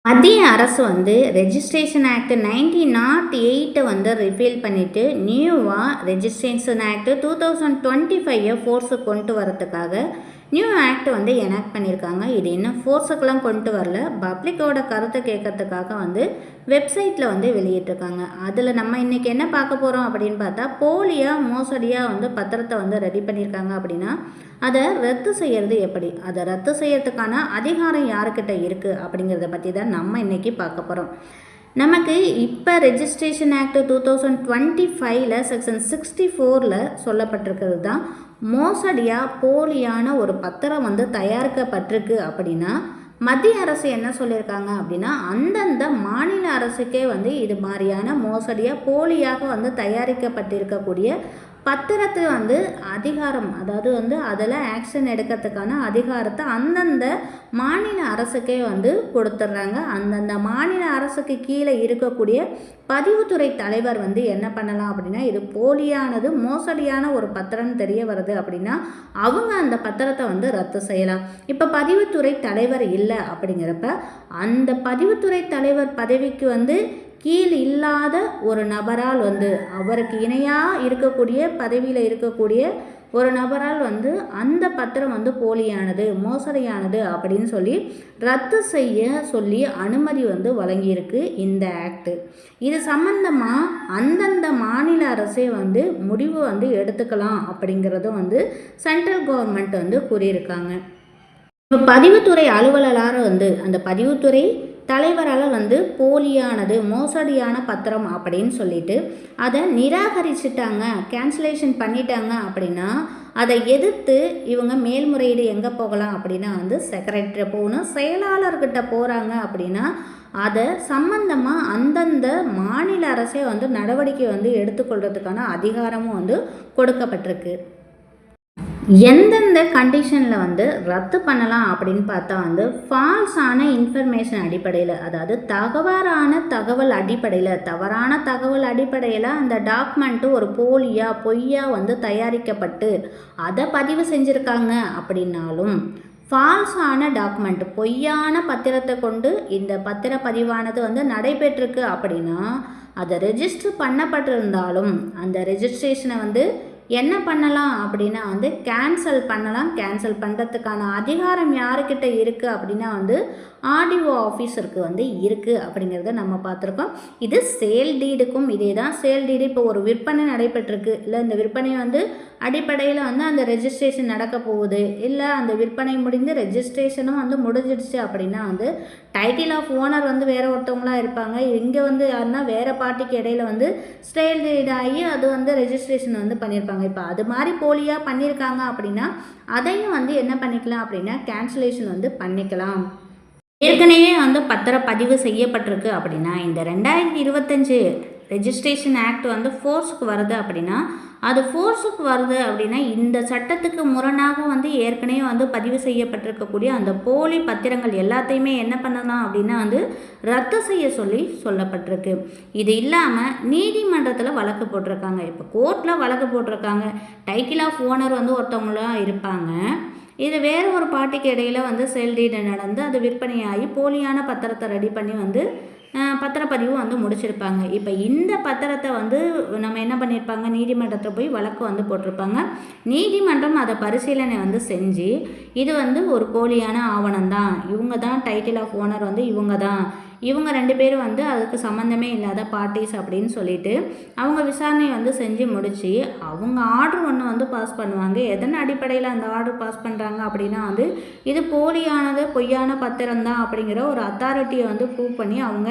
மத்திய அரசு வந்து ரெஜிஸ்ட்ரேஷன் ஆக்ட் 1908 வந்து ரிப்பீல் பண்ணிவிட்டு நியூவாக ரெஜிஸ்ட்ரேஷன் ஆக்ட் 2025 ஃபோர்ஸுக்கு கொண்டு வரதுக்காக நியூ ஆக்ட் வந்து எனாக்ட் பண்ணியிருக்காங்க. இது இன்னும் ஃபோர்ஸுக்கெலாம் கொண்டு வரல, பப்ளிக்கோட கருத்தை கேட்கறதுக்காக வந்து வெப்சைட்டில் வந்து வெளியிட்டிருக்காங்க. அதில் நம்ம இன்றைக்கி என்ன பார்க்க போகிறோம் அப்படின்னு பார்த்தா, போலியாக மோசடியாக வந்து பத்திரத்தை வந்து ரெடி பண்ணியிருக்காங்க அப்படின்னா அதை ரத்து செய்கிறது எப்படி, அதை ரத்து செய்யறதுக்கான அதிகாரம் யாருக்கிட்ட இருக்குது அப்படிங்கிறத பற்றி தான் நம்ம இன்றைக்கி பார்க்க போகிறோம். நமக்கு இப்போ ரெஜிஸ்ட்ரேஷன் ஆக்ட் 2025 செக்ஷன் 64 சொல்லப்பட்டிருக்கிறது தான், மோசடியாக போலியான ஒரு பத்திரம் வந்து தயாரிக்கப்பட்டிருக்கு அப்படின்னா மத்திய அரசு என்ன சொல்லியிருக்காங்க அப்படின்னா, அந்தந்த மாநில அரசுக்கே வந்து இது மாதிரியான மோசடியாக போலியாக வந்து தயாரிக்கப்பட்டிருக்கக்கூடிய பத்திரத்தை வந்து அதிகாரம், அதாவது வந்து அதில் ஆக்ஷன் எடுக்கிறதுக்கான அதிகாரத்தை அந்தந்த மாநில அரசுக்கே வந்து கொடுத்துட்றாங்க. அந்தந்த மாநில அரசுக்கு கீழே இருக்கக்கூடிய பதிவுத்துறை தலைவர் வந்து என்ன பண்ணலாம் அப்படின்னா, இது போலியானது மோசடியான ஒரு பத்திரம் தெரிய வருது அப்படின்னா அவங்க அந்த பத்திரத்தை வந்து ரத்து செய்யலாம். இப்போ பதிவுத்துறை தலைவர் இல்லை அப்படிங்கிறப்ப அந்த பதிவுத்துறை தலைவர் பதவிக்கு வந்து கீழ் இல்லாத ஒரு நபரால் வந்து அவருக்கு இணையாக இருக்கக்கூடிய பதவியில் இருக்கக்கூடிய ஒரு நபரால் வந்து அந்த பத்திரம் வந்து போலியானது மோசடியானது அப்படின்னு சொல்லி ரத்து செய்ய சொல்லி அனுமதி வந்து வழங்கியிருக்கு இந்த ஆக்ட். இது சம்பந்தமாக அந்தந்த மாநில அரசே வந்து முடிவு வந்து எடுத்துக்கலாம் அப்படிங்கிறதும் வந்து சென்ட்ரல் கவர்மெண்ட் வந்து கூறியிருக்காங்க. இப்போ பதிவுத்துறை அலுவலராக வந்து அந்த பதிவுத்துறை தலைவரால் வந்து போலியானது மோசடியான பத்திரம் அப்படின்னு சொல்லிட்டு அதை நிராகரிச்சிட்டாங்க, கேன்சலேஷன் பண்ணிட்டாங்க அப்படின்னா அதை எதிர்த்து இவங்க மேல்முறையீடு எங்கே போகலாம் அப்படின்னா வந்து செக்ரட்டரி போகணும், செயலாளர்கிட்ட போகிறாங்க அப்படின்னா அதை சம்பந்தமாக அந்தந்த மாநில அரசே வந்து நடவடிக்கை வந்து எடுத்துக்கொள்கிறதுக்கான அதிகாரமும் வந்து கொடுக்கப்பட்டிருக்கு. எந்தெந்த கண்டிஷனில் வந்து ரத்து பண்ணலாம் அப்படின்னு பார்த்தா வந்து ஃபால்ஸான இன்ஃபர்மேஷன் அடிப்படையில், அதாவது தவறான தகவல் அடிப்படையில் அந்த டாக்குமெண்ட்டு ஒரு பொய்யா வந்து தயாரிக்கப்பட்டு அதை பதிவு செஞ்சுருக்காங்க அப்படின்னாலும், ஃபால்ஸான டாக்குமெண்ட் பொய்யான பத்திரத்தை கொண்டு இந்த பத்திரப்பதிவானது வந்து நடைபெற்றிருக்கு அப்படின்னா அதை ரெஜிஸ்டர் பண்ணப்பட்டிருந்தாலும் அந்த ரெஜிஸ்ட்ரேஷனை வந்து என்ன பண்ணலாம் அப்படின்னா வந்து கேன்சல் பண்ணலாம். கேன்சல் பண்ணுறதுக்கான அதிகாரம் யாருக்கிட்ட இருக்குது அப்படின்னா வந்து ஆர்டிஓ ஆஃபீஸருக்கு வந்து இருக்குது அப்படிங்கிறத நம்ம பார்த்துருக்கோம். இது சேல் டீடுக்கும் இதே தான். சேல் டீடு இப்போ ஒரு விற்பனை நடைபெற்றிருக்கு, இல்லை இந்த விற்பனை வந்து அடிப்படையில் வந்து அந்த ரெஜிஸ்ட்ரேஷன் நடக்க போகுது, இல்லை அந்த விற்பனை முடிந்து ரெஜிஸ்ட்ரேஷனும் வந்து முடிஞ்சிடுச்சு அப்படின்னா வந்து டைட்டில் ஆஃப் ஓனர் வந்து வேறு ஒருத்தவங்களாக இருப்பாங்க, இங்கே வந்து யாருன்னா வேறு பார்ட்டிக்கு இடையில வந்து சேல் டீட் ஆகி அது வந்து ரெஜிஸ்ட்ரேஷன் வந்து பண்ணியிருப்பாங்க. இப்போ அது மாதிரி போலியாக பண்ணியிருக்காங்க அப்படின்னா அதையும் வந்து என்ன பண்ணிக்கலாம் அப்படின்னா கேன்சலேஷன் வந்து பண்ணிக்கலாம். ஏற்கனவே வந்து பத்திரப்பதிவு செய்யப்பட்டிருக்கு அப்படின்னா இந்த 2025 ரெஜிஸ்ட்ரேஷன் ஆக்ட் வந்து ஃபோர்ஸுக்கு வருது அப்படின்னா இந்த சட்டத்துக்கு முரணாக வந்து ஏற்கனவே வந்து பதிவு செய்யப்பட்டிருக்கக்கூடிய அந்த போலி பத்திரங்கள் எல்லாத்தையுமே என்ன பண்ணலாம் அப்படின்னா வந்து ரத்து செய்ய சொல்லப்பட்டிருக்கு. இது இல்லாமல் நீதிமன்றத்தில் வழக்கு போட்டிருக்காங்க. இப்போ கோர்ட்டில் வழக்கு போட்டிருக்காங்க. டைட்டில் ஆஃப் ஓனர் வந்து ஒருத்தவங்களாம் இருப்பாங்க, இது வேறு ஒரு பார்ட்டிக்கு இடையில் வந்து சேல் டீடு நடந்து அது விற்பனையாகி போலியான பத்திரத்தை ரெடி பண்ணி வந்து பத்திரப்பதிவு வந்து முடிச்சிருப்பாங்க. இப்போ இந்த பத்திரத்தை வந்து நம்ம என்ன பண்ணியிருப்பாங்க, நீதிமன்றத்தில் போய் வழக்கு வந்து போட்டிருப்பாங்க. நீதிமன்றம் அதை பரிசீலனை வந்து செஞ்சு இது வந்து ஒரு போலியான ஆவணம் தான், இவங்க தான் டைட்டில் ஆஃப் ஓனர் வந்து இவங்க 2 பேரும் வந்து அதுக்கு சம்மந்தமே இல்லாத பார்ட்டிஸ் அப்படின்னு சொல்லிட்டு அவங்க விசாரணை வந்து செஞ்சு முடித்து அவங்க ஆர்டர் ஒன்று வந்து பாஸ் பண்ணுவாங்க. எதன் அடிப்படையில் அந்த ஆர்டர் பாஸ் பண்ணுறாங்க அப்படின்னா வந்து இது போலியானது பொய்யான பத்திரம் தான் அப்படிங்கிற ஒரு அத்தாரிட்டியை வந்து ப்ரூவ் பண்ணி அவங்க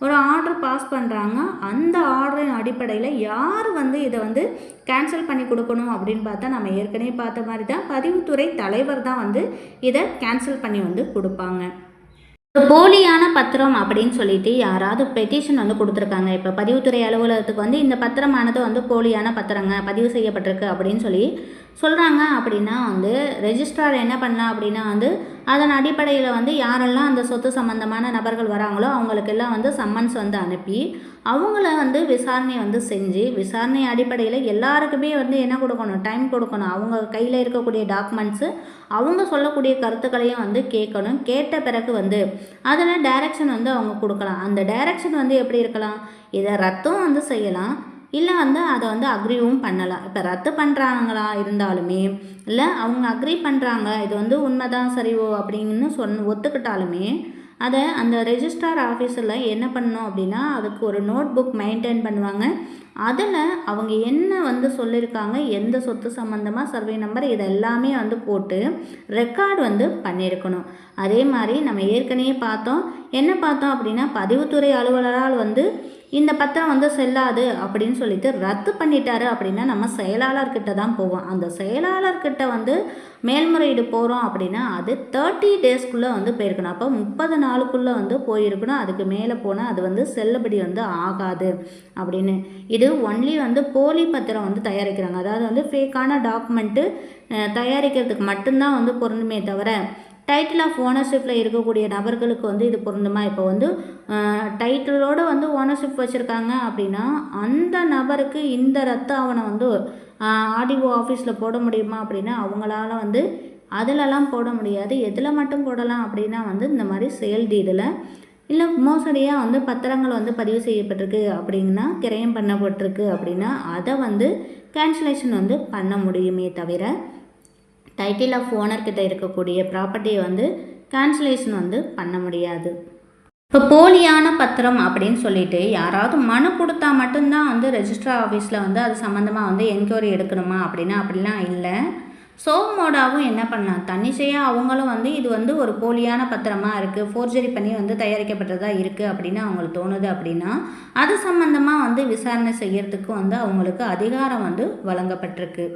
ஒரு ஆர்டர் பாஸ் பண்ணுறாங்க. அந்த ஆர்டரின் அடிப்படையில் யார் வந்து இதை வந்து கேன்சல் பண்ணி கொடுக்கணும் அப்படின்னு பார்த்தா நம்ம ஏற்கனவே பார்த்த மாதிரி தான் பதிவுத்துறை தலைவர் தான் வந்து இதை கேன்சல் பண்ணி வந்து கொடுப்பாங்க. போலியான பத்திரம் அப்படின்னு சொல்லிட்டு யாராவது பெட்டிஷன் வந்து கொடுத்துருக்காங்க. இப்போ பதிவுத்துறை அலுவலகத்துக்கு வந்து இந்த பத்திரமானது வந்து போலியான பத்திரங்க பதிவு செய்யப்பட்டிருக்கு அப்படின்னு சொல்லி சொல்கிறாங்க அப்படின்னா வந்து ரெஜிஸ்ட்ரார் என்ன பண்ணலாம் அப்படின்னா வந்து அதன் அடிப்படையில் வந்து யாரெல்லாம் அந்த சொத்து சம்மந்தமான நபர்கள் வராங்களோ அவங்களுக்கெல்லாம் வந்து சம்மன்ஸ் வந்து அனுப்பி அவங்கள வந்து விசாரணை வந்து செஞ்சு விசாரணை அடிப்படையில் எல்லாருக்குமே வந்து என்ன கொடுக்கணும், டைம் கொடுக்கணும். அவங்க கையில் இருக்கக்கூடிய டாக்குமெண்ட்ஸு அவங்க சொல்லக்கூடிய கருத்துக்களையும் வந்து கேட்கணும். கேட்ட பிறகு வந்து அதில் டைரக்ஷன் வந்து அவங்க கொடுக்கலாம். அந்த டைரக்ஷன் வந்து எப்படி இருக்கலாம், இதை ரத்தும் வந்து செய்யலாம், இல்லை வந்து அதை வந்து அக்ரிவும் பண்ணலாம். இப்போ ரத்து பண்ணுறாங்களா இருந்தாலுமே இல்லை அவங்க அக்ரி பண்ணுறாங்க இது வந்து உண்மைதான் சரிவோ அப்படின்னு ஒத்துக்கிட்டாலுமே அதை அந்த ரெஜிஸ்ட்ரார் ஆஃபீஸில் என்ன பண்ணணும் அப்படின்னா அதுக்கு ஒரு நோட் புக் மெயின்டைன் பண்ணுவாங்க. அதில் அவங்க என்ன வந்து சொல்லியிருக்காங்க, எந்த சொத்து சம்மந்தமாக சர்வே நம்பர் இது எல்லாமே வந்து போட்டு ரெக்கார்டு வந்து பண்ணியிருக்கணும். அதே மாதிரி நம்ம ஏற்கனவே என்ன பார்த்தோம் அப்படின்னா பதிவுத்துறை அலுவலரால் வந்து இந்த பத்திரம் வந்து செல்லாது அப்படின்னு சொல்லிட்டு ரத்து பண்ணிட்டாரு அப்படின்னா நம்ம செயலாளர்கிட்ட தான் போவோம். அந்த செயலாளர்கிட்ட வந்து மேல்முறையீடு போகிறோம் அப்படின்னா அது 30 டேஸ்க்குள்ளே வந்து போயிருக்கணும். அப்போ 30 நாளுக்குள்ளே வந்து போயிருக்கணும். அதுக்கு மேலே போனால் அது வந்து செல்லுபடி வந்து ஆகாது அப்படின்னு. இது ஒன்லி வந்து போலி பத்திரம் வந்து தயாரிக்கிறாங்க, அதாவது வந்து ஃபேக்கான டாக்குமெண்ட்டு தயாரிக்கிறதுக்கு மட்டும்தான் வந்து பொருந்துமே தவிர டைட்டில் ஆஃப் ஓனர்ஷிப்பில் இருக்கக்கூடிய நபர்களுக்கு வந்து இது பொருந்துமா. இப்போ வந்து டைட்டிலோடு வந்து ஓனர்ஷிப் வச்சுருக்காங்க அப்படின்னா அந்த நபருக்கு இந்த ரத்து ஆவணம் வந்து ஆர்டிஓ ஆஃபீஸில் போட முடியுமா அப்படின்னா அவங்களால வந்து அதிலலாம் போட முடியாது. எதில் மட்டும் போடலாம் அப்படின்னா வந்து இந்த மாதிரி சேல் டீடில் இல்லை மோசடியாக வந்து பத்திரங்கள் வந்து பதிவு செய்யப்பட்டிருக்கு அப்படின்னா கிரயம் பண்ணப்பட்டிருக்கு அப்படின்னா அதை வந்து கேன்சலேஷன் வந்து பண்ண முடியுமே தவிர டைட்டில் ஆஃப் ஓனர்கிட்ட இருக்கக்கூடிய ப்ராப்பர்ட்டியை வந்து கேன்சலேஷன் வந்து பண்ண முடியாது. இப்போ போலியான பத்திரம் அப்படின்னு சொல்லிட்டு யாராவது மனு கொடுத்தா மட்டும்தான் வந்து ரெஜிஸ்ட்ரார் ஆஃபீஸில் வந்து அது சம்மந்தமாக வந்து என்கொயரி எடுக்கணுமா அப்படின்னா அப்படிலாம் இல்லை. சோமோடாவும் என்ன பண்ணலாம், தன்னிச்சையாக அவங்களும் வந்து இது வந்து ஒரு போலியான பத்திரமாக இருக்குது, ஃபோர்ஜரி பண்ணி வந்து தயாரிக்கப்பட்டதாக இருக்குது அப்படின்னு அவங்களுக்கு தோணுது அப்படின்னா அது சம்மந்தமாக வந்து விசாரணை செய்யறதுக்கும் வந்து அவங்களுக்கு அதிகாரம் வந்து வழங்கப்பட்டிருக்கு.